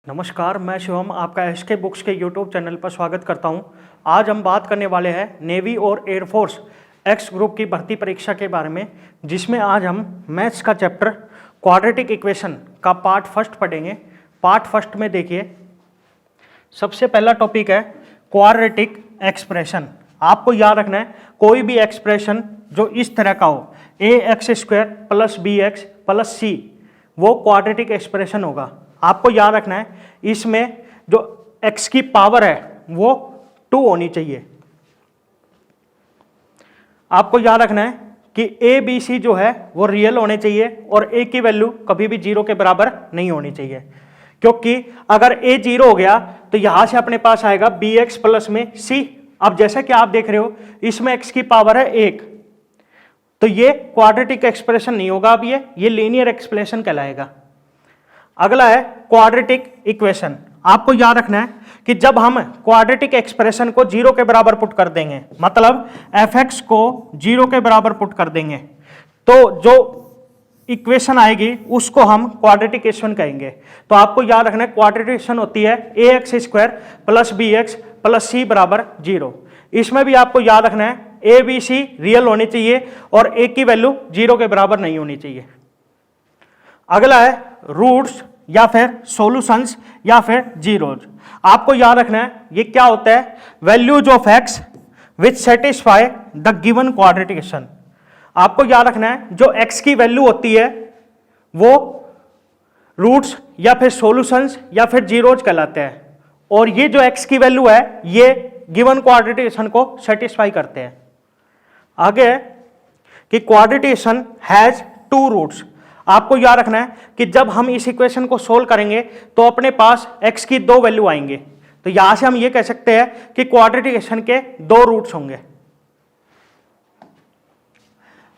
नमस्कार, मैं शिवम आपका एसके बुक्स के यूट्यूब चैनल पर स्वागत करता हूं। आज हम बात करने वाले हैं नेवी और एयरफोर्स एक्स ग्रुप की भर्ती परीक्षा के बारे में, जिसमें आज हम मैथ्स का चैप्टर क्वाड्रेटिक इक्वेशन का पार्ट फर्स्ट पढ़ेंगे। पार्ट फर्स्ट में देखिए, सबसे पहला टॉपिक है क्वाड्रेटिक एक्सप्रेशन। आपको याद रखना है कोई भी एक्सप्रेशन जो इस तरह का हो, ax² + bx + c, वो क्वाड्रेटिक एक्सप्रेशन होगा। आपको याद रखना है इसमें जो x की पावर है वो 2 होनी चाहिए। आपको याद रखना है कि a b c जो है वो रियल होने चाहिए और a की वैल्यू कभी भी 0 के बराबर नहीं होनी चाहिए, क्योंकि अगर a 0 हो गया तो यहां से अपने पास आएगा bx प्लस में c। अब जैसा कि आप देख रहे हो इसमें x की पावर है 1, तो ये क्वाड्रेटिक एक्सप्रेशन नहीं होगा। अब ये लीनियर एक्सप्रेशन कहलाएगा। अगला है क्वाड्रेटिक इक्वेशन। आपको याद रखना है कि जब हम क्वाड्रेटिक एक्सप्रेशन को 0 के बराबर पुट कर देंगे, मतलब fx को 0 के बराबर पुट कर देंगे, तो जो इक्वेशन आएगी उसको हम क्वाड्रेटिक इक्वेशन कहेंगे। तो आपको याद रखना है क्वाड्रेटिक इक्वेशन होती है ax² + bx + c = 0। इसमें भी आपको याद रखना है a b c रियल होनी चाहिए और a की वैल्यू 0 के बराबर नहीं होनी चाहिए। अगला है रूट्स या फिर सॉल्यूशंस या फिर जीरोज। आपको याद रखना है ये क्या होता है, values of x which satisfy the given quadratic equation. आपको याद रखना है जो x की वैल्यू होती है वो रूट्स या फिर सॉल्यूशंस या फिर जीरोज कहलाते हैं, और ये जो x की वैल्यू है ये गिवन क्वाड्रेटिक इक्वेशन को सेटिस्फाई करते हैं। आगे कि क्वाड्रेटिक इक्वेशन हैज 2 रूट्स। आपको याद रखना है कि जब हम इस इक्वेशन को सोल्व करेंगे तो अपने पास x की 2 वैल्यू आएंगे, तो यहां से हम ये कह सकते हैं कि क्वाड्रेटिक इक्वेशन के 2 रूट्स होंगे।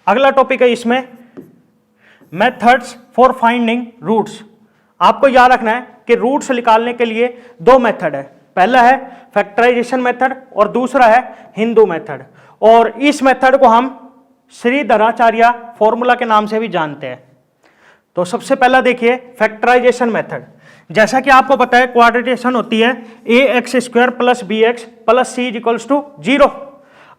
अगला टॉपिक है इसमें मेथड्स फॉर फाइंडिंग रूट्स। आपको याद रखना है कि रूट्स निकालने के लिए 2 मेथड है। पहला है फैक्टराइजेशन मेथड और दूसरा है हिंदू मेथड, और इस मेथड को हम श्रीधराचार्य फॉर्मूला के नाम से भी जानते हैं। तो सबसे पहला देखिए फैक्टराइजेशन मेथड। जैसा कि आपको पता है क्वाड्रेटिक होती है ax² + bx + c = 0।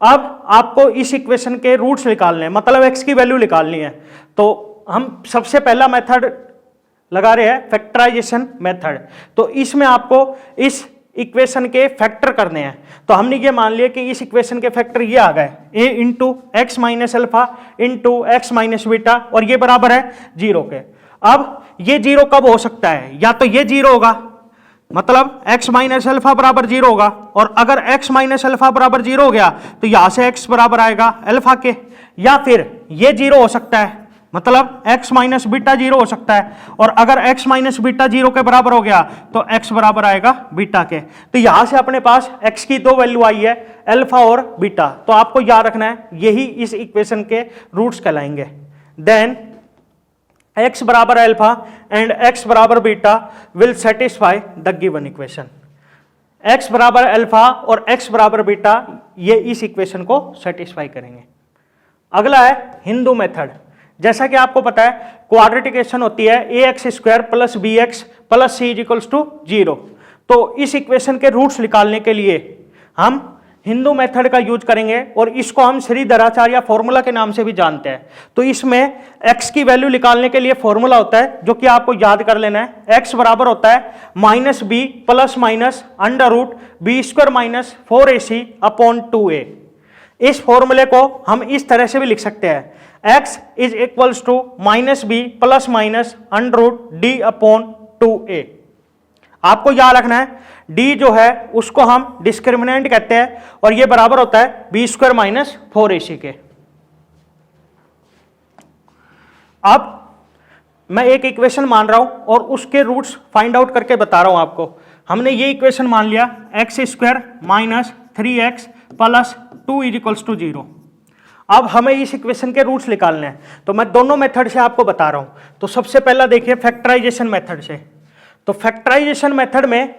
अब आपको इस इक्वेशन के रूट्स निकालने हैं, मतलब x की वैल्यू निकालनी है। तो हम सबसे पहला मेथड लगा रहे हैं फैक्टराइजेशन मेथड। तो इसमें आपको इस इक्वेशन के फैक्टर करने हैं। तो हमने ये मान लिया कि इस इक्वेशन के फैक्टर ये आ गए a × x - α × x - β, और ये बराबर है 0 के। अब ये 0 कब हो सकता है, या तो ये 0 होगा, मतलब x - α बराबर 0 होगा, और अगर x - α बराबर 0 हो गया तो यहां से x बराबर आएगा अल्फा के, या फिर ये 0 हो सकता है, मतलब x - बीटा 0 हो सकता है, और अगर x - बीटा 0 के बराबर हो गया तो x बराबर आएगा बीटा के। तो यहां से अपने पास x की 2 वैल्यू आई है, अल्फा और बीटा। तो आपको याद रखना है यही इस इक्वेशन के रूट्स कहलाएंगे। देन x बराबर अल्फा एंड x बराबर beta will satisfy the given equation. x बराबर अल्फा और x बराबर बीटा ये इस इक्वेशन को सेटिस्फाई करेंगे। अगला है हिंदू मेथड। जैसा कि आपको पता है क्वाड्रेटिक इक्वेशन होती है ax² + bx + c = 0। तो इस इक्वेशन के रूट्स निकालने के लिए हम हिंदू मेथड का यूज करेंगे, और इसको हम श्रीधराचार्य फॉर्मूला के नाम से भी जानते हैं। तो इसमें x की वैल्यू निकालने के लिए फॉर्मूला होता है जो कि आपको याद कर लेना है। x बराबर होता है -b ± √b² - 4ac/2a। इस फॉर्मूले को हम इस तरह से भी लिख सकते हैं, x = -b ± √d/2a। आपको याद रखना है d जो है उसको हम डिस्क्रिमिनेंट कहते हैं, और ये बराबर होता है b² - 4ac के। अब मैं एक इक्वेशन मान रहा हूं और उसके रूट्स फाइंड आउट करके बता रहा हूं आपको। हमने ये इक्वेशन मान लिया x² - 3x + 2 = 0। अब हमें इस इक्वेशन के रूट्स निकालने हैं, तो मैं दोनों मेथड से आपको बता रहा हूं। तो सबसे पहला देखिए फैक्टराइजेशन मेथड से। तो फैक्टराइजेशन मेथड में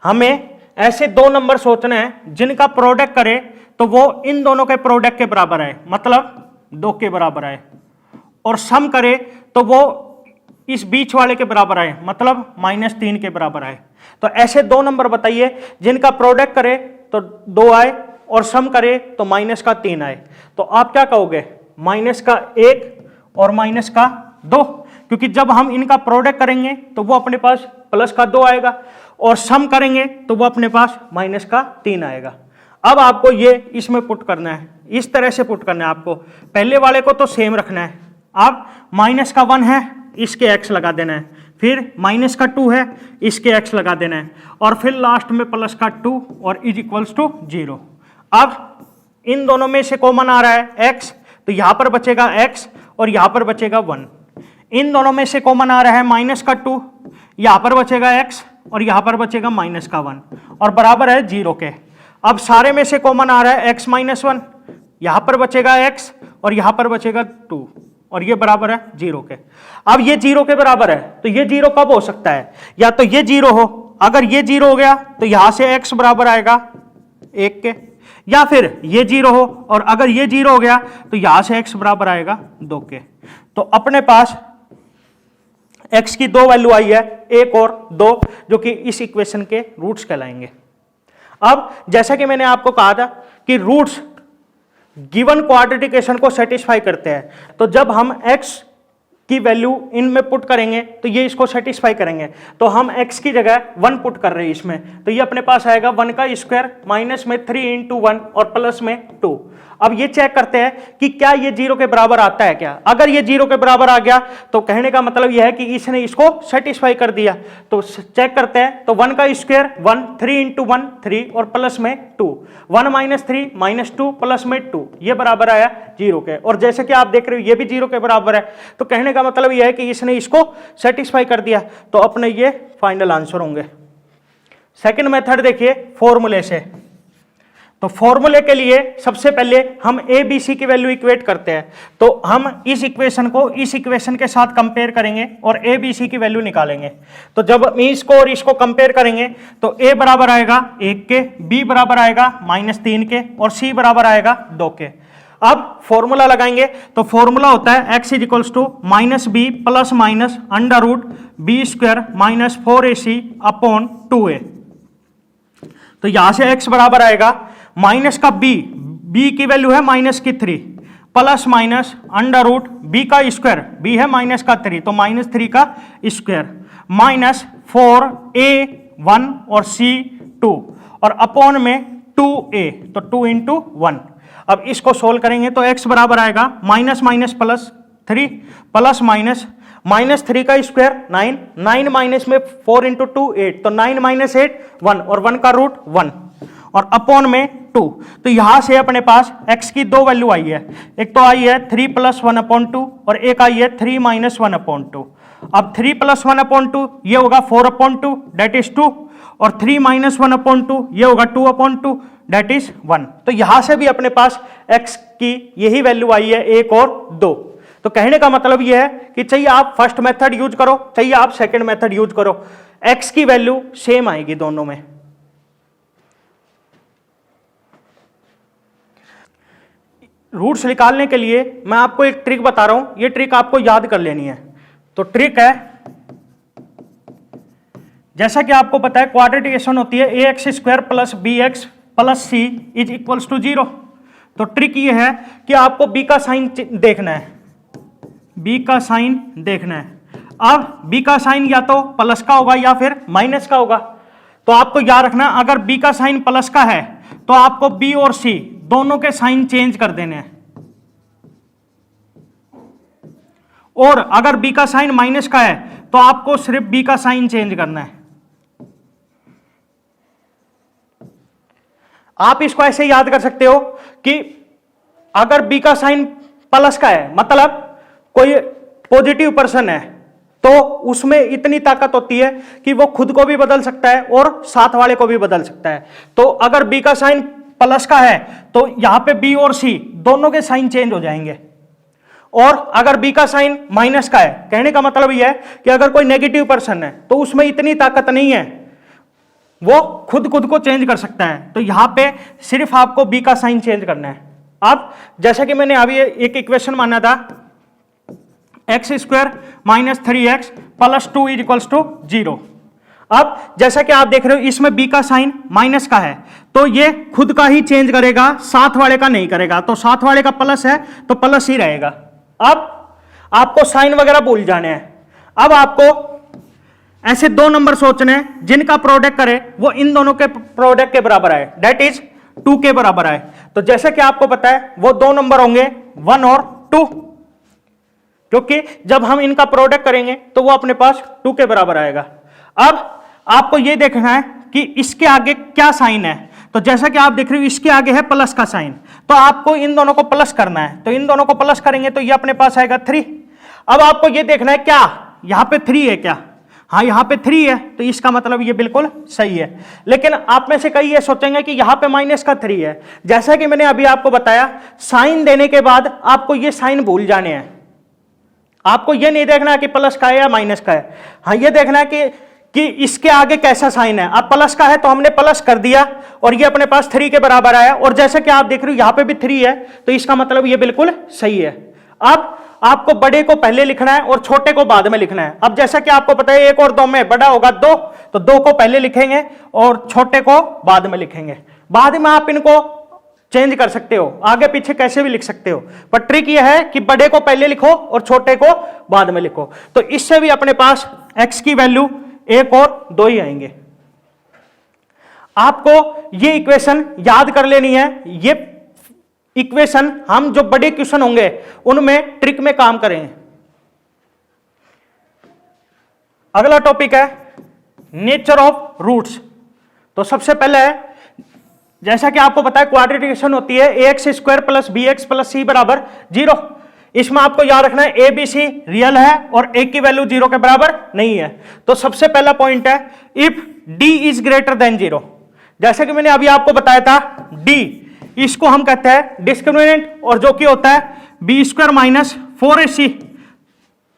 हमें ऐसे 2 नंबर सोचने हैं जिनका प्रोडक्ट करें तो वो इन दोनों के प्रोडक्ट के बराबर है, मतलब 2 के बराबर है, और सम करे तो वो इस बीच वाले के बराबर आए, मतलब -3 के बराबर आए। तो ऐसे 2 नंबर बताइए जिनका प्रोडक्ट करे तो 2 आए और सम करे तो -3 आए। तो आप क्या कहोगे, -1 और -2, क्योंकि जब हम इनका प्रोडक्ट करेंगे तो वो अपने पास +2 आएगा और सम करेंगे तो वो अपने पास -3 आएगा। अब आपको ये इसमें पुट करना है, इस तरह से पुट करना है आपको। पहले वाले को तो सेम रखना है, अब -1 है इसके x लगा देना है, फिर -2 है इसके x लगा देना है, और फिर लास्ट में +2 और इज इक्वल्स टू 0। अब इन दोनों में से कॉमन आ रहा है x, तो यहां पर बचेगा x और यहां पर बचेगा 1। इन दोनों में से कॉमन आ रहा है -2, यहां पर बचेगा x और यहां पर बचेगा -1 और बराबर है 0 के। अब सारे में से कॉमन आ रहा है x -1, यहां पर बचेगा x और यहां पर बचेगा 2 और ये बराबर है 0 के। अब ये 0 के बराबर है, तो ये 0 कब हो सकता है, या तो ये 0 हो, अगर ये 0 हो गया तो यहां से x बराबर आएगा 1 के, या फिर ये 0 हो और अगर ये 0 हो गया तो यहां से x बराबर आएगा 2 के। तो अपने पास x की 2 वैल्यू आई है, 1 और 2, जो कि इस इक्वेशन के रूट्स कहलाएंगे। अब जैसा कि मैंने आपको कहा था कि रूट्स गिवन क्वाड्रेटिक इक्वेशन को सेटिस्फाई करते हैं, तो जब हम x की वैल्यू इनमें पुट करेंगे तो ये इसको सेटिस्फाई करेंगे। तो हम x की जगह 1 पुट कर रहे हैं इसमें, तो ये अपने पास आएगा 1 का स्क्वायर माइनस में 3 × 1 और प्लस में 2। अब ये चेक करते हैं कि क्या ये 0 के बराबर आता है क्या। अगर ये 0 के बराबर आ गया तो कहने का मतलब यह है कि इसने इसको सेटिस्फाई कर दिया। तो चेक करते हैं, तो 1 का स्क्वायर 1, 3 × 1 3 और प्लस में 2, 1 - 3 -2 प्लस में 2, ये बराबर आया 0 के। और जैसे कि आप देख रहे हो ये भी 0 के बराबर है, तो कहने का मतलब यह है कि इसने इसको सेटिस्फाई कर दिया। तो अपने ये फाइनल आंसर होंगे। सेकंड मेथड देखिए फॉर्मूले से। तो फॉर्मूले के लिए सबसे पहले हम ए बी सी की वैल्यू इक्वेट करते हैं, तो हम इस इक्वेशन को इस इक्वेशन के साथ कंपेयर करेंगे और ए बी सी की वैल्यू निकालेंगे। तो जब हम इसको और इसको कंपेयर करेंगे तो ए बराबर आएगा 1 के, बी बराबर आएगा -3 के और सी बराबर आएगा 2 के। अब फॉर्मूला लगाएंगे, तो फॉर्मूला होता है x = -b + √b² - 4ac upon 2a। तो यहां से x बराबर आएगा माइनस का b की वैल्यू है -3 प्लस माइनस √b का स्क्वायर, b है -3 तो -3 का स्क्वायर माइनस 4a1 और c2 और अपॉन में 2a, तो 2 × 1। अब इसको सोल्व करेंगे तो x बराबर आएगा -3 प्लस -3 का स्क्वायर 9, 9 माइनस में 4 × 2 8, तो 9 - 8 1 और 1 का रूट 1 और अपॉन में 2। तो यहां से अपने पास x की 2 वैल्यू आई है, एक तो आई है 3 + 1/2 और एक आई है 3 - 1/2। अब 3 + 1/2 ये होगा 4/2 दैट इज 2 और 3 - 1/2 ये होगा 2/2 दैट इज 1। तो यहां से भी अपने पास x की यही वैल्यू आई है 1 और 2। तो कहने का मतलब यह है कि चाहिए आप फर्स्ट मेथड यूज करो, चाहिए आप सेकंड मेथड यूज करो, x की वैल्यू सेम आएगी दोनों में। रूट्स निकालने के लिए मैं आपको एक ट्रिक बता रहा हूं, ये ट्रिक आपको याद कर लेनी है। तो ट्रिक है, जैसा कि आपको पता है क्वाड्रेटिक इक्वेशन होती है ax² + bx + c = 0। तो ट्रिक ये है कि आपको b का साइन देखना है, b का साइन देखना है। अब b का साइन या तो प्लस का होगा या फिर माइनस का होगा। तो आपको याद रखना, अगर b का साइन प्लस का है तो आपको b और c दोनों के साइन चेंज कर देने हैं, और अगर b का साइन माइनस का है तो आपको सिर्फ b का साइन चेंज करना है। आप इसको ऐसे याद कर सकते हो कि अगर b का साइन प्लस का है, मतलब कोई पॉजिटिव पर्सन है, तो उसमें इतनी ताकत होती है कि वो खुद को भी बदल सकता है और साथ वाले को भी बदल सकता है। तो अगर b का साइन प्लस का है तो यहां पे b और c दोनों के साइन चेंज हो जाएंगे, और अगर b का साइन माइनस का है, कहने का मतलब यह है कि अगर कोई नेगेटिव पर्सन है तो उसमें इतनी ताकत नहीं है, वो खुद को चेंज कर सकता है। तो यहां पे सिर्फ आपको b का साइन चेंज करना है। अब जैसा कि मैंने अभी एक इक्वेशन माना था x square minus 3x plus 2 is equals to 0। अब जैसा कि आप देख रहे हो इसमें b का साइन माइनस का है तो ये खुद का ही चेंज करेगा, साथ वाले का नहीं करेगा। तो साथ वाले का प्लस है तो प्लस ही रहेगा। अब आपको साइन वगैरह भूल जाने हैं। अब आपको ऐसे दो नंबर सोचने हैं जिनका प्रोडक्ट करे वो इन दोनों के प्रोडक्ट के बराबर आए, दैट इज 2 के बराबर आए। तो जैसे कि आपको पता है वो दो नंबर होंगे 1 और 2, क्योंकि जब हम इनका प्रोडक्ट करेंगे तो वो अपने पास 2 के बराबर आएगा। अब आपको ये देखना है कि इसके आगे क्या साइन है। तो जैसा कि आप देख रहे हो इसके आगे है प्लस का साइन, तो आपको इन दोनों को प्लस करना है। तो इन दोनों को प्लस करेंगे तो ये अपने पास आएगा 3। अब आपको ये देखना है क्या यहां पे 3 है क्या, हाँ यहां पे 3 है तो इसका मतलब ये बिल्कुल सही है। लेकिन आप में से कई ये सोचेंगे कि यहां पे माइनस का 3 है। जैसा कि मैंने अभी आपको बताया साइन देने के बाद आपको ये साइन भूल जाने हैं। आपको ये नहीं देखना है कि प्लस का है या माइनस का है, हाँ ये देखना है कि इसके आगे कैसा साइन है। अब प्लस का है तो हमने प्लस कर दिया और ये अपने पास 3 के बराबर आया। और जैसे कि आप देख रहे हो यहां पे भी 3 है तो इसका मतलब ये बिल्कुल सही है। अब आपको बड़े को पहले लिखना है और छोटे को बाद में लिखना है। अब जैसा कि आपको पता है 1 और 2 में बड़ा होगा 2, तो 2 को पहले लिखेंगे और छोटे को बाद में लिखेंगे। बाद में आप इनको चेंज कर सकते हो, आगे पीछे कैसे भी लिख सकते हो, पर ट्रिक यह है कि बड़े को पहले लिखो और छोटे को बाद में लिखो। तो इससे भी अपने पास x की वैल्यू 1 और 2 ही आएंगे। आपको ये इक्वेशन याद कर लेनी है। ये इक्वेशन हम जो बड़े क्वेश्चन होंगे उनमें ट्रिक में काम करेंगे। अगला टॉपिक है नेचर ऑफ रूट्स। तो सबसे पहले है जैसा कि आपको पता है क्वाड्रेटिक इक्वेशन होती है ax square plus bx plus c बराबर 0। इसमें आपको याद रखना है a b c रियल है और a की वैल्यू 0 के बराबर नहीं है। तो सबसे पहला पॉइंट है if d is greater than 0। जैसे कि मैंने अभी आपको बताया था d, इसको हम कहते हैं डिस्क्रिमिनेंट और जो कि होता है b स्क्वायर माइनस 4ac।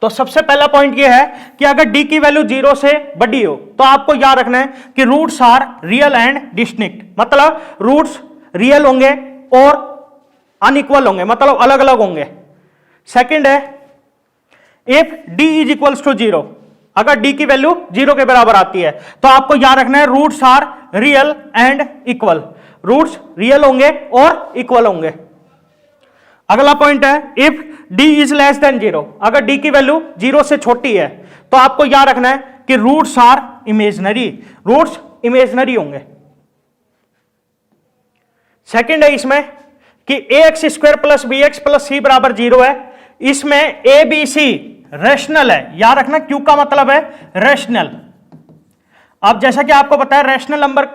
तो सबसे पहला पॉइंट ये है कि अगर d की वैल्यू 0 से बड़ी हो तो आपको याद रखना है कि roots are real and distinct, मतलब रूट्स रियल होंगे और अनइक्वल होंगे, मतलब अलग अलग होंगे। सेकंड है if d is equals to 0, अगर d की वैल्यू 0 के बराबर आती है तो आपको याद रखना है roots are real and equal, roots real होंगे और इक्वल होंगे। अगला पॉइंट है if d is less than 0, अगर d की वैल्यू 0 से छोटी है तो आपको याद रखना है कि roots are imaginary, roots imaginary होंगे। सेकंड है इसमें कि ax square plus bx plus c बराबर 0 है। इसमें a b c रैशनल है, याद रखना q का मतलब है रैशनल। अब जैसा कि आपको पता है रैशनल नंबर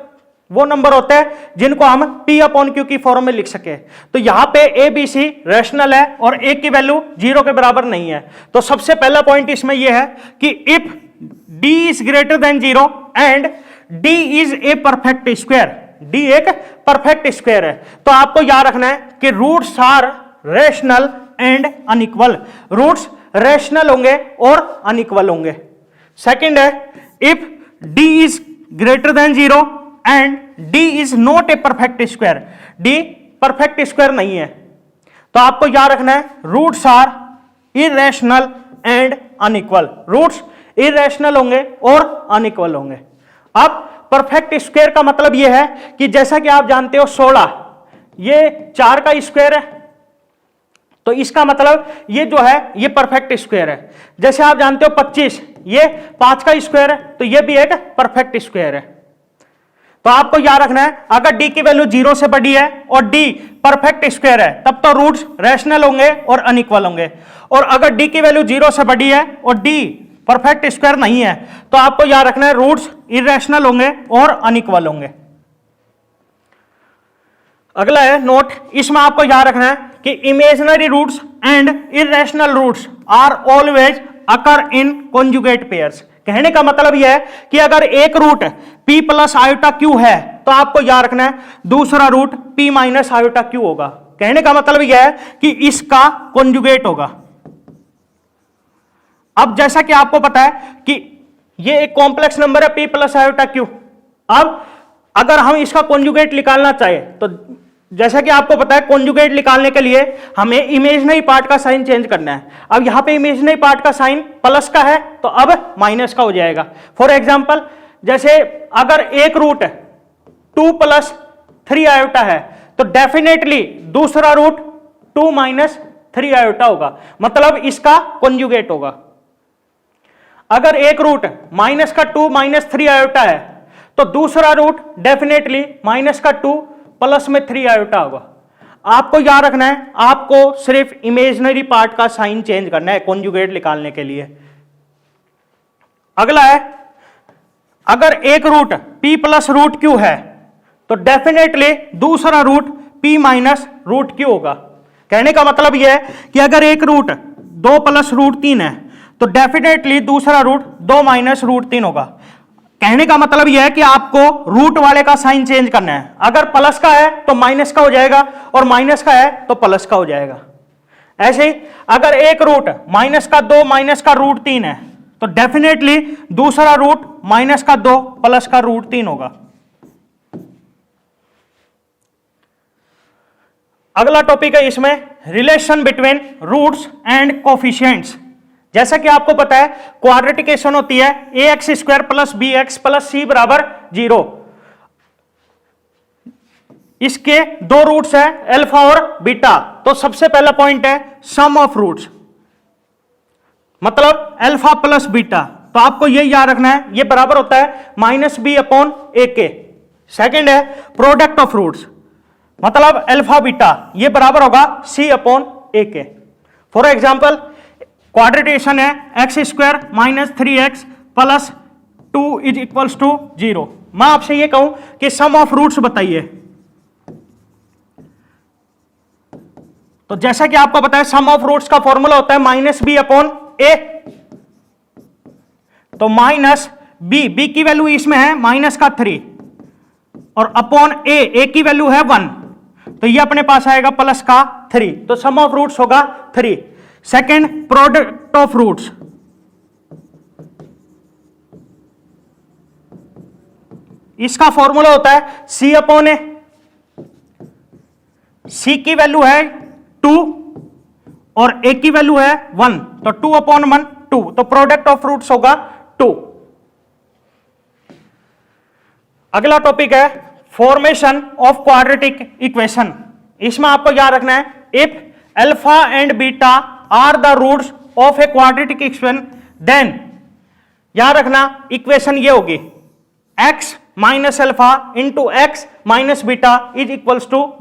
वो नंबर होते हैं जिनको हम p अपॉन q की फॉर्म में लिख सके। तो यहां पे a b c रैशनल है और a की वैल्यू 0 के बराबर नहीं है। तो सबसे पहला पॉइंट इसमें यह है कि if d is greater than 0 and d is a perfect square, d एक परफेक्ट स्क्वायर है, तो आपको याद रखना है कि roots are rational and unequal, roots rational होंगे और अनइक्वल होंगे। सेकंड है if d is greater than 0 and d is not a perfect square, d perfect square नहीं है, तो आपको याद रखना है roots are irrational and unequal, roots irrational होंगे और अनइक्वल होंगे। अब परफेक्ट स्क्वायर का मतलब यह है कि जैसा कि आप जानते हो 16 ये 4 का स्क्वायर है, तो इसका मतलब ये जो है ये परफेक्ट स्क्वायर है। जैसे आप जानते हो 25 ये 5 का स्क्वायर है, तो ये भी एक परफेक्ट स्क्वायर है। तो आपको याद रखना है अगर d की वैल्यू 0 से बड़ी है और d परफेक्ट स्क्वायर है तब तो रूट्स रैशनल होंगे और अनइक्वल होंगे, और अगर d की वैल्यू 0 से बड़ी है और d परफेक्ट स्क्वायर नहीं है तो आपको याद रखना है रूट्स इरेशनल होंगे और अनइक्वल होंगे। अगला है नोट, इसमें आपको याद रखना है कि imaginary roots and irrational roots are always occur in conjugate pairs. कहने का मतलब यह है कि अगर एक root p plus iota q है तो आपको याद रखना है दूसरा root p minus iota q होगा। कहने का मतलब यह है कि इसका कॉन्जुगेट होगा। अब जैसा कि आपको पता है कि ये एक कॉम्प्लेक्स नंबर है p प्लस आयोटा q। अब अगर हम इसका कॉन्जुगेट निकालना चाहे तो जैसा कि आपको पता है कॉन्जुगेट निकालने के लिए हमें इमेजिनरी पार्ट का साइन चेंज करना है। अब यहां पे इमेजिनरी पार्ट का साइन प्लस का है तो अब माइनस का हो जाएगा। फॉर एग्जांपल जैसे अगर एक रूट 2 + 3 आयोटा है तो डेफिनेटली दूसरा रूट 2 - 3 आयोटा होगा, मतलब इसका कॉन्जुगेट होगा। अगर एक रूट माइनस का 2 - 3 आयोटा है तो दूसरा रूट डेफिनेटली -2 + 3 आयोटा होगा। आपको याद रखना है, आपको सिर्फ इमेजिनरी पार्ट का साइन चेंज करना है कॉन्जुगेट निकालने के लिए। अगला है, अगर एक रूट p + √q है तो डेफिनेटली दूसरा रूट p - √q होगा। कहने का मतलब यह है कि अगर एक रूट 2 + √3 है तो डेफिनेटली दूसरा रूट 2 - √3 होगा। कहने का मतलब यह है कि आपको रूट वाले का साइन चेंज करना है। अगर प्लस का है तो माइनस का हो जाएगा और माइनस का है तो प्लस का हो जाएगा। ऐसे ही अगर एक रूट -2 -√3 है तो डेफिनेटली दूसरा रूट -2 + √3 होगा। अगला टॉपिक है इसमें relation between roots and coefficients. जैसा कि आपको पता है क्वाड्रेटिक इक्वेशन होती है ax² + bx + c = 0। इसके दो रूट्स है अल्फा और बीटा। तो सबसे पहला पॉइंट है सम ऑफ रूट्स, मतलब अल्फा प्लस बीटा। तो आपको ये याद रखना है, ये बराबर होता है -b/ak। सेकंड है प्रोडक्ट ऑफ रूट्स, मतलब अल्फा बीटा, ये बराबर होगा c/ak। फॉर एग्जाम्पल क्वाड्रेटिक है x² - 3x + 2 = 0। मैं आपसे ये कहूं कि सम ऑफ रूट्स बताइए, तो जैसा कि आपको पता है सम ऑफ रूट्स का फॉर्मूला होता है -b/a। तो -b की वैल्यू इसमें है -3 और अपॉन a की वैल्यू है 1, तो ये अपने पास आएगा +3। तो सम ऑफ रूट्स होगा 3। सेकेंड प्रोडक्ट ऑफ रूट्स, इसका फॉर्मूला होता है c/a। c की वैल्यू है 2 और a की वैल्यू है 1, तो 2/1 2, तो प्रोडक्ट ऑफ रूट्स होगा 2। अगला टॉपिक है फॉर्मेशन ऑफ क्वाड्रेटिक इक्वेशन। इसमें आपको याद रखना है if alpha and beta are the roots of a quadratic equation then, याद रखना इक्वेशन ये होगी x - अल्फा × x - बीटा =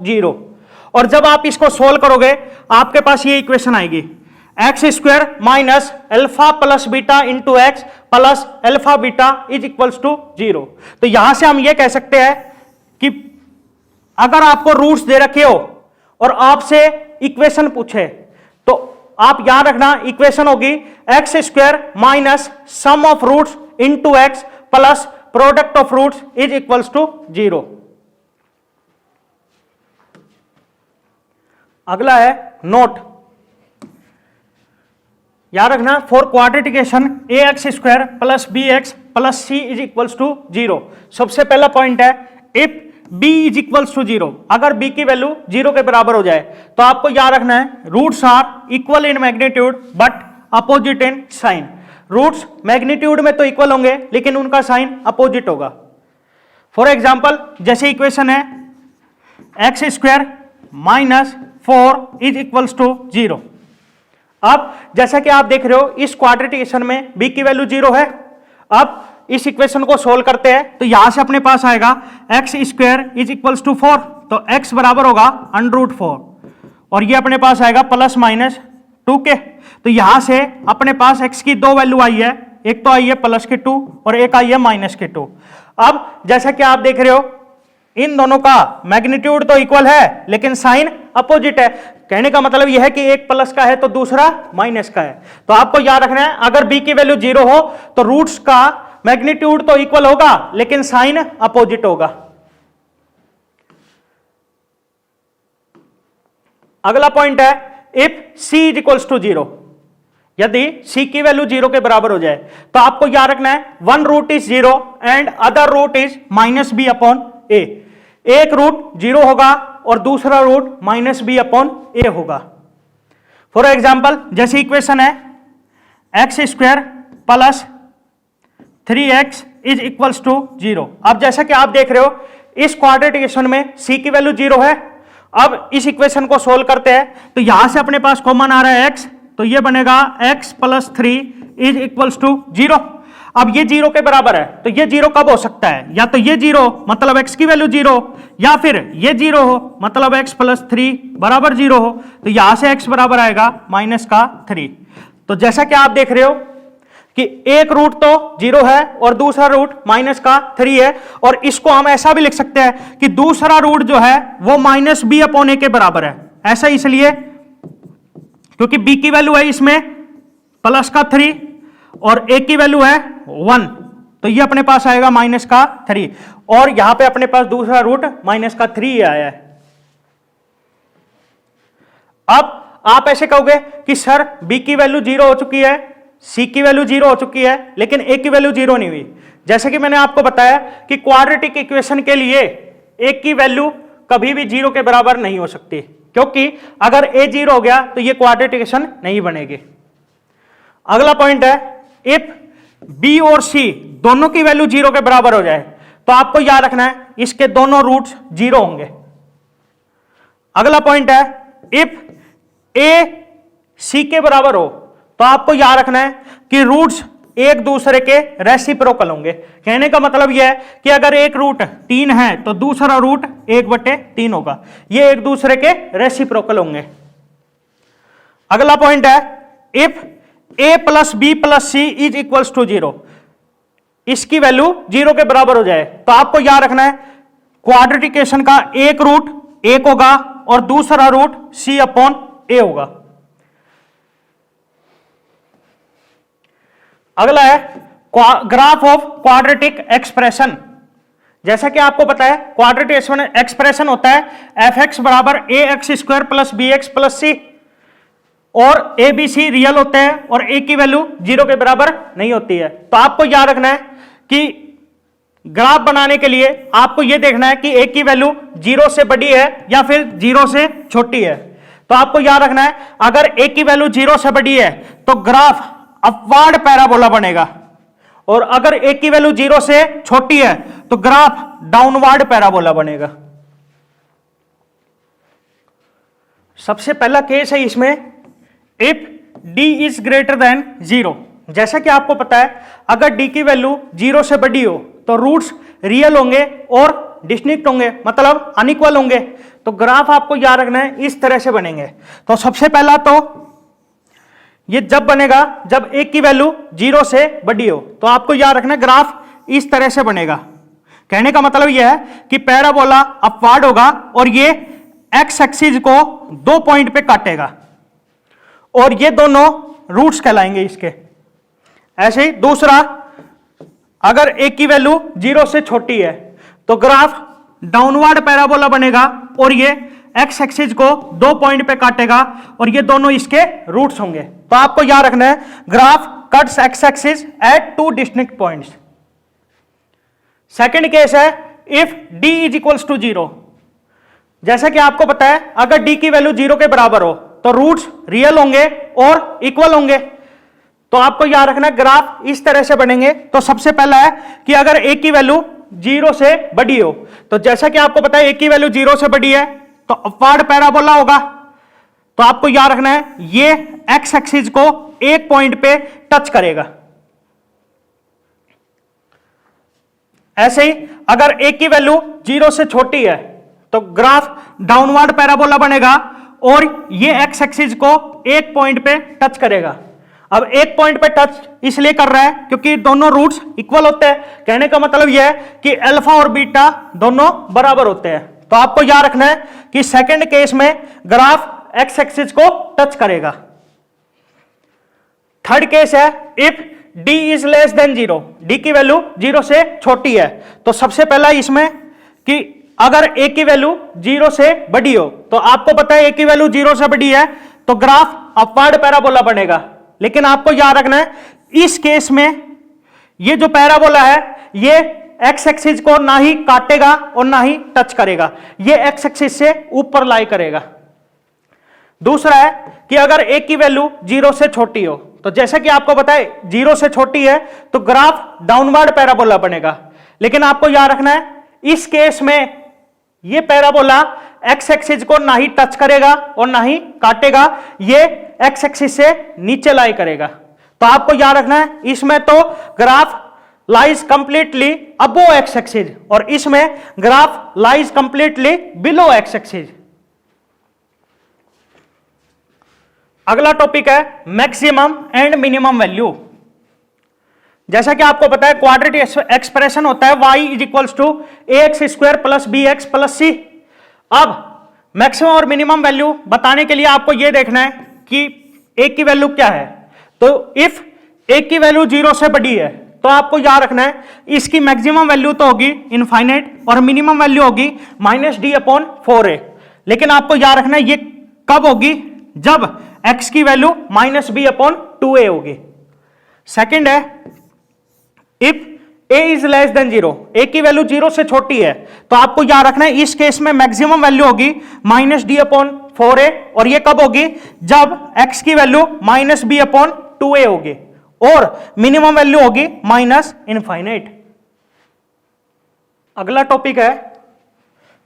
0। और जब आप इसको सोल्व करोगे आपके पास ये इक्वेशन आएगी x² - alpha + beta × x + alpha beta = 0। तो यहां से हम ये कह सकते हैं कि अगर आपको रूट्स दे रखे हो और आपसे इक्वेशन पूछे तो आप याद रखना इक्वेशन होगी x² - sum of roots × x + product of roots = 0। अगला है नोट, याद रखना for quadratic equation ax² + bx + c = 0। सबसे पहला पॉइंट है इफ b = 0, अगर b की वैल्यू 0 के बराबर हो जाए तो आपको याद रखना है roots are equal in magnitude but opposite in sign. Roots magnitude में तो इक्वल होंगे लेकिन उनका साइन अपोजिट होगा। फॉर एग्जाम्पल जैसे इक्वेशन है x² - 4 = 0। अब जैसा कि आप देख रहे हो इस क्वाड्रेटिक इक्वेशन में b की वैल्यू 0 है। अब इस इक्वेशन को सोल्व करते हैं तो यहां से अपने पास आएगा x² = 4, तो x बराबर होगा √4 और ये अपने पास आएगा ±2 के। तो यहां से अपने पास x की दो वैल्यू आई है, एक तो आई है +2 और एक आई है -2। अब जैसा कि आप देख रहे हो इन दोनों का मैग्नीट्यूड तो इक्वल है लेकिन साइन अपोजिट है। कहने का मतलब यह है कि एक प्लस का है तो दूसरा माइनस का है। तो आपको याद रखना है अगर b की वैल्यू 0 हो तो रूट्स का मैग्नीट्यूड तो इक्वल होगा लेकिन साइन अपोजिट होगा। अगला पॉइंट है इफ c = 0, यदि c की वैल्यू 0 के बराबर हो जाए तो आपको याद रखना है one root is 0 and other root is -b/a। एक रूट 0 होगा और दूसरा root minus B upon A होगा। फॉर एग्जाम्पल जैसे इक्वेशन है x square plus 3x is equals to 0। अब जैसा कि आप देख रहे हो इस क्वाड्रेटिक इक्वेशन में c की वैल्यू 0 है। अब इस इक्वेशन को सोल्व करते हैं तो यहां से अपने पास कॉमन आ रहा है x, तो ये बनेगा x plus 3 is equals to 0। अब ये 0 के बराबर है, तो ये 0 कब हो सकता है? या तो ये 0 मतलब x की वैल्यू 0, या फिर ये 0 हो मतलब x प्लस 3 बराबर 0 हो। तो यहां से x बराबर आएगा माइनस का 3। तो जैसा कि आप देख रहे हो कि एक रूट तो 0 है और दूसरा रूट माइनस का 3 है, और इसको हम ऐसा भी लिख सकते हैं कि दूसरा रूट जो है वो माइनस बी अपॉन ए के बराबर है। ऐसा इसलिए क्योंकि b की वैल्यू है इसमें प्लस का 3 और a की वैल्यू है 1, तो ये अपने पास आएगा माइनस का 3, और यहां पे अपने पास दूसरा रूट माइनस का 3 आया है। अब आप ऐसे कहोगे कि सर b की वैल्यू 0 हो चुकी है, c की वैल्यू 0 हो चुकी है, लेकिन a की वैल्यू 0 नहीं हुई। जैसे कि मैंने आपको बताया कि क्वाड्रेटिक इक्वेशन के लिए a की वैल्यू कभी भी 0 के बराबर नहीं हो सकती, क्योंकि अगर a 0 हो गया तो ये क्वाड्रेटिक इक्वेशन नहीं बनेगी। अगला पॉइंट है इफ b और c दोनों की वैल्यू 0 के बराबर हो जाए तो आपको याद रखना है इसके दोनों रूट्स 0 होंगे। अगला पॉइंट है इफ a c के बराबर हो तो आपको याद रखना है कि रूट्स एक दूसरे के रेसिप्रोकल होंगे। कहने का मतलब यह है कि अगर एक रूट 3 है तो दूसरा रूट 1/3 होगा, ये एक दूसरे के रेसिप्रोकल होंगे। अगला पॉइंट है if a plus B plus C is equals to 0, इसकी वैल्यू 0 के बराबर हो जाए तो आपको याद रखना है क्वाड्रेटिक इक्वेशन का एक रूट 1 होगा और दूसरा रूट c अपॉन a होगा। अगला है ग्राफ ऑफ क्वाड्रेटिक एक्सप्रेशन। जैसा कि आपको पता है क्वाड्रेटिक एक्सप्रेशन होता है fx बराबर ax square plus bx plus c, और a b c रियल होते हैं और a की वैल्यू 0 के बराबर नहीं होती है। तो आपको याद रखना है कि ग्राफ बनाने के लिए आपको यह देखना है कि a की वैल्यू 0 से बड़ी है या फिर 0 से छोटी है। तो आपको याद रखना है अगर a की वैल्यू 0 से बड़ी है तो ग्राफ अपवार्ड पैराबोला बनेगा, और अगर a की वैल्यू 0 से छोटी है तो ग्राफ डाउनवर्ड पैराबोला बनेगा। सबसे पहला केस है इसमें if d is greater than 0। जैसा कि आपको पता है अगर d की वैल्यू 0 से बड़ी हो तो रूट्स रियल होंगे और डिस्टिंक्ट होंगे, मतलब अनइक्वल होंगे। तो ग्राफ आपको याद रखना है इस तरह से बनेंगे। तो सबसे पहला तो ये जब बनेगा जब a की वैल्यू 0 से बड़ी हो, तो आपको याद रखना है ग्राफ इस तरह से बनेगा। कहने का मतलब यह है कि पैराबोला अपवार्ड होगा और ये x एक्सिस को 2 पॉइंट पे काटेगा और ये दोनों रूट्स कहलाएंगे इसके। ऐसे ही दूसरा, अगर a की वैल्यू 0 से छोटी है तो ग्राफ डाउनवर्ड पैराबोला बनेगा और ये x एक्सिस को 2 पॉइंट पे काटेगा और ये दोनों इसके रूट्स होंगे। तो आपको याद रखना है graph cuts x axis at 2 distinct points. Second case है if d is equals to 0। जैसा कि आपको पता है अगर d की वैल्यू 0 के बराबर हो तो रूट्स रियल होंगे और इक्वल होंगे। तो आपको याद रखना ग्राफ इस तरह से बनेंगे। तो सबसे पहला है कि अगर a की वैल्यू 0 से बड़ी हो, तो जैसा कि आपको पता है a की वैल्यू 0 से बड़ी है तो अपवार्ड पैराबोला होगा। तो आपको याद रखना है ये x एक्सिस को एक पॉइंट पे टच करेगा। ऐसे ही अगर a की वैल्यू 0 से छोटी है तो ग्राफ डाउनवर्ड पैराबोला बनेगा और ये x एक्सिस को एक पॉइंट पे टच करेगा। अब एक पॉइंट पे टच इसलिए कर रहा है क्योंकि दोनों रूट्स इक्वल होते हैं। कहने का मतलब यह है कि अल्फा और बीटा दोनों बराबर होते हैं। तो आपको याद रखना है कि सेकंड केस में ग्राफ x एक्सिस को टच करेगा। थर्ड केस है if d is less than 0, d की वैल्यू 0 से छोटी है। तो सबसे पहला इसमें कि अगर a की वैल्यू 0 से बड़ी हो, तो आपको पता है a की वैल्यू 0 से बड़ी है तो ग्राफ अपवार्ड पैराबोला बनेगा। लेकिन आपको याद रखना है इस केस में ये जो पैराबोला है ये एक्स एक्सिस को ना ही काटेगा और ना ही टच करेगा, ये एक्स एक्सिस से ऊपर लाई करेगा। दूसरा है कि अगर ए की वैल्यू 0 से छोटी हो, तो जैसा कि आपको बताए 0 से छोटी है तो ग्राफ डाउनवर्ड पैराबोला बनेगा, लेकिन आपको याद रखना है इस केस में ये पैराबोला एक्स एक्सिस को ना ही टच करेगा और ना ही काटेगा, ये एक्स एक्सिस से नीचे लाई करेगा। तो आपको याद रखना है इसमें तो ग्राफ लाइज कंप्लीटली अबो एक्स एक्सिस और इसमें graph lies completely below x axis. अगला टॉपिक है मैक्सिमम एंड मिनिमम वैल्यू। जैसा कि आपको पता है क्वाड्रेटिक एक्सप्रेशन होता है y is equals to A x square plus B x plus C. अब मैक्सिमम और मिनिमम वैल्यू बताने के लिए आपको यह देखना है कि ए की वैल्यू क्या है। तो इफ ए की वैल्यू 0 से बड़ी है तो आपको याद रखना है इसकी मैक्सिमम वैल्यू तो होगी इनफाइनाइट और मिनिमम वैल्यू होगी -d/4a। लेकिन आपको याद रखना है ये कब होगी, जब x की वैल्यू -b/2a होगी। सेकंड है if a is less than 0, a की वैल्यू 0 से छोटी है तो आपको याद रखना है इस केस में मैक्सिमम वैल्यू होगी -d/4a और ये कब होगी, जब x की वैल्यू -b/2a होगी और मिनिमम वैल्यू होगी -इनफाइनाइट। अगला टॉपिक है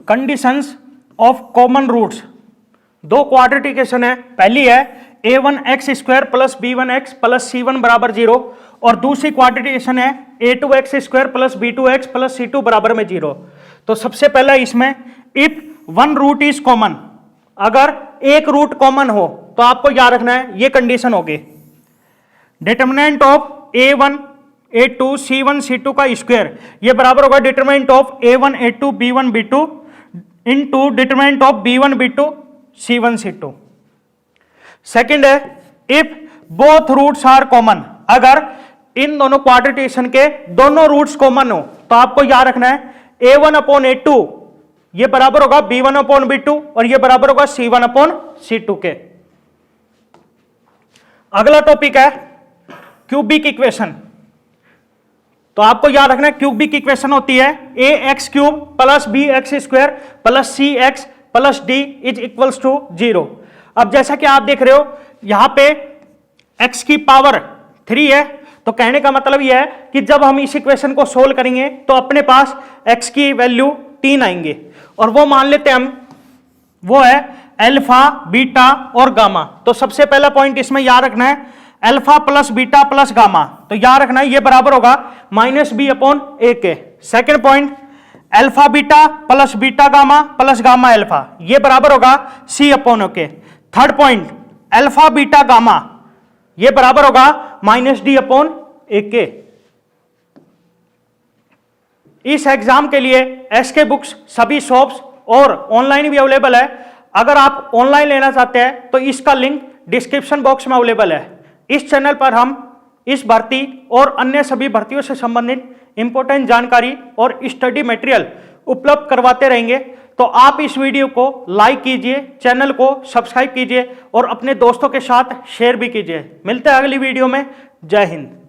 कंडीशंस ऑफ कॉमन रूट्स। दो क्वाड्रेटिकेशन है, पहली है a1x² plus b1x plus c1 बराबर 0 और दूसरी क्वाड्रेटिकेशन है a2x² plus b2x plus c2 बराबर में 0। तो सबसे पहला इसमें if one root is common, अगर एक रूट कॉमन हो तो आपको याद रखना है ये कंडीशन होगी determinant of a1 a2 c1 c2 का स्क्वायर ये बराबर होगा determinant of a1 a2 b1 b2 into determinant of b1 b2 c1 c2। Second है if both roots are common, अगर इन दोनों क्वाड्रेटिकेशन के दोनों रूट्स कॉमन हो तो आपको याद रखना है a1/a2 ये बराबर होगा b1/b2 और ये बराबर होगा c1/c2 के। अगला टॉपिक है क्यूबिक इक्वेशन। तो आपको याद रखना है क्यूबिक इक्वेशन होती है ax³ plus bx² plus cx plus d is equals to 0। अब जैसा कि आप देख रहे हो यहां पे x की पावर 3 है, तो कहने का मतलब यह है कि जब हम इस इक्वेशन को सोल्व करेंगे तो अपने पास x की वैल्यू 3 आएंगे और वो मान लेते हैं हम, वो है अल्फा बीटा और गामा। तो सबसे पहला पॉइंट इसमें याद रखना है alpha plus beta plus gamma, तो याद रखना है ये बराबर होगा -b/a के। Second point alpha beta plus beta gamma plus gamma alpha ये बराबर होगा c/o के। Third point alpha beta gamma ये बराबर होगा -d/a के। इस एग्जाम के लिए एसके बुक्स सभी शॉप्स और ऑनलाइन भी अवेलेबल है। अगर आप ऑनलाइन लेना चाहते हैं तो इसका लिंक डिस्क्रिप्शन बॉक्स में अवेलेबल है। इस चैनल पर हम इस भर्ती और अन्य सभी भर्तियों से संबंधित इंपॉर्टेंट जानकारी और स्टडी मटेरियल उपलब्ध करवाते रहेंगे। तो आप इस वीडियो को लाइक कीजिए, चैनल को सब्सक्राइब कीजिए और अपने दोस्तों के साथ शेयर भी कीजिए। मिलते हैं अगली वीडियो में। जय हिंद।